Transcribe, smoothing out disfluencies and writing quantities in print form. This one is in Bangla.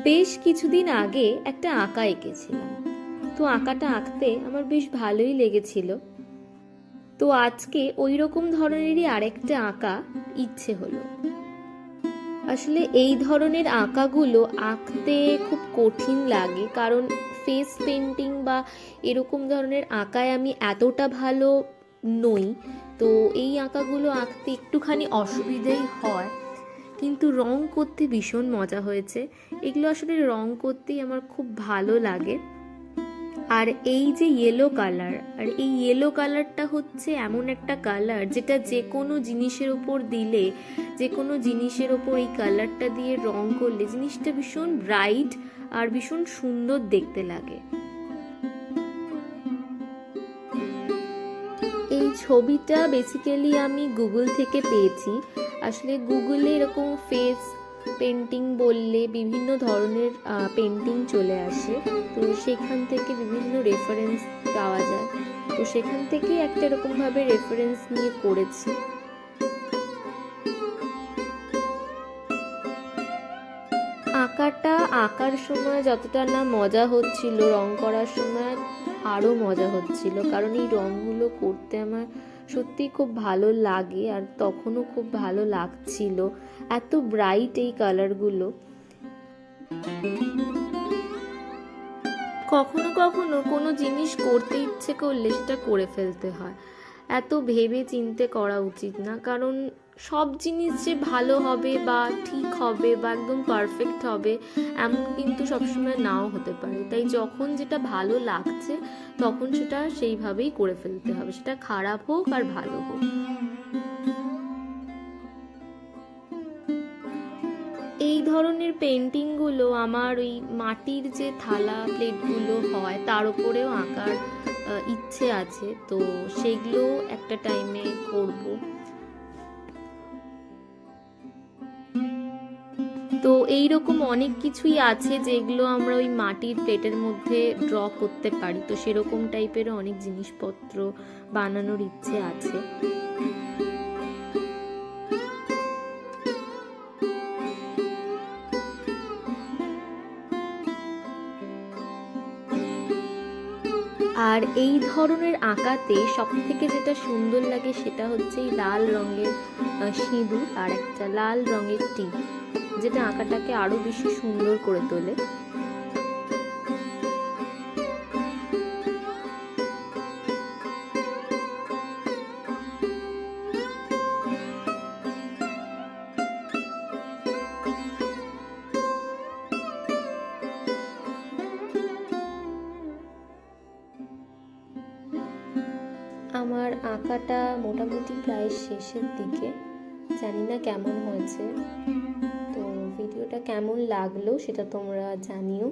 বেশ কিছুদিন আগে একটা আঁকা এঁকেছিলাম। তো আঁকাটা আঁকতে আমার বেশ ভালোই লেগেছিল। তো আজকে ওই রকম ধরনেরই আরেকটা আঁকা ইচ্ছে হলো। আসলে এই ধরনের আঁকাগুলো আঁকতে খুব কঠিন লাগে, কারণ ফেস পেন্টিং বা এরকম ধরনের আঁকায় আমি এতটা ভালো নই। তো এই আঁকাগুলো আঁকতে একটুখানি অসুবিধেই হয়, কিন্তু রং করতে ভীষণ মজা হয়েছে। এগুলো আসলে রং করতেই আমার খুব ভালো লাগে। আর এই যে ইয়েলো কালার, আর এই ইয়েলো কালারটা হচ্ছে এমন একটা কালার যেটা যে কোনো জিনিসের ওপর দিলে, যে কোনো জিনিসের ওপর এই কালারটা দিয়ে রং করলে জিনিসটা ভীষণ ব্রাইট আর ভীষণ সুন্দর দেখতে লাগে। এই ছবিটা বেসিক্যালি আমি গুগল থেকে পেয়েছি। আসলে গুগলে এরকম ফেস পেন্টিং বললে বিভিন্ন ধরনের পেন্টিং চলে আসে, তো সেখান থেকে বিভিন্ন রেফারেন্স পাওয়া যায়। তো সেখান থেকেই একটা এরকমভাবে রেফারেন্স নিয়ে করেছি। আঁকাটা আঁকার সময় যতটা না মজা হচ্ছিল, রং করার সময় আরও মজা হচ্ছিল, কারণ এই রঙগুলো করতে আমার সত্যিই খুব ভালো লাগে, আর তখনও খুব ভালো লাগছিল। এত ব্রাইট এই কালারগুলো। কখনো কখনো কোনো জিনিস করতে ইচ্ছে করলে সেটা করে ফেলতে হয়। এত ভেবে চিন্তে করা উচিত না, কারণ সব জিনিস যে ভালো হবে বা ঠিক হবে বা একদম পারফেক্ট হবে এমন কিন্তু সবসময় নাও হতে পারে। তাই যখন যেটা ভালো লাগছে তখন সেটা সেইভাবেই করে ফেলতে হবে, সেটা খারাপ হোক আর ভালো হোক। এই ধরনের পেন্টিংগুলো আমার ওই মাটির যে থালা প্লেটগুলো হয় তার উপরেও আঁকার ইচ্ছে আছে, তো সেগুলো একটা টাইমে করব। তো এইরকম অনেক কিছুই আছে যেগুলো আমরা ওই মাটির প্লেটের মধ্যে ড্র করতে পারি, তো সেরকম টাইপেরও অনেক জিনিসপত্র বানানোর ইচ্ছে আছে। আর এই ধরনের আঁকাতে সব থেকে যেটা সুন্দর লাগে সেটা হচ্ছে এই লাল রঙের সিঁদুর আর একটা লাল রঙের টিপ, যেটা আঁকাটাকে আরো বেশি সুন্দর করে তোলে। আমার আঁকাটা মোটামুটি প্রায় শেষের দিকে। জানি না কেমন হয়েছে, তো ভিডিওটা কেমন লাগলো সেটা তোমরা জানিও।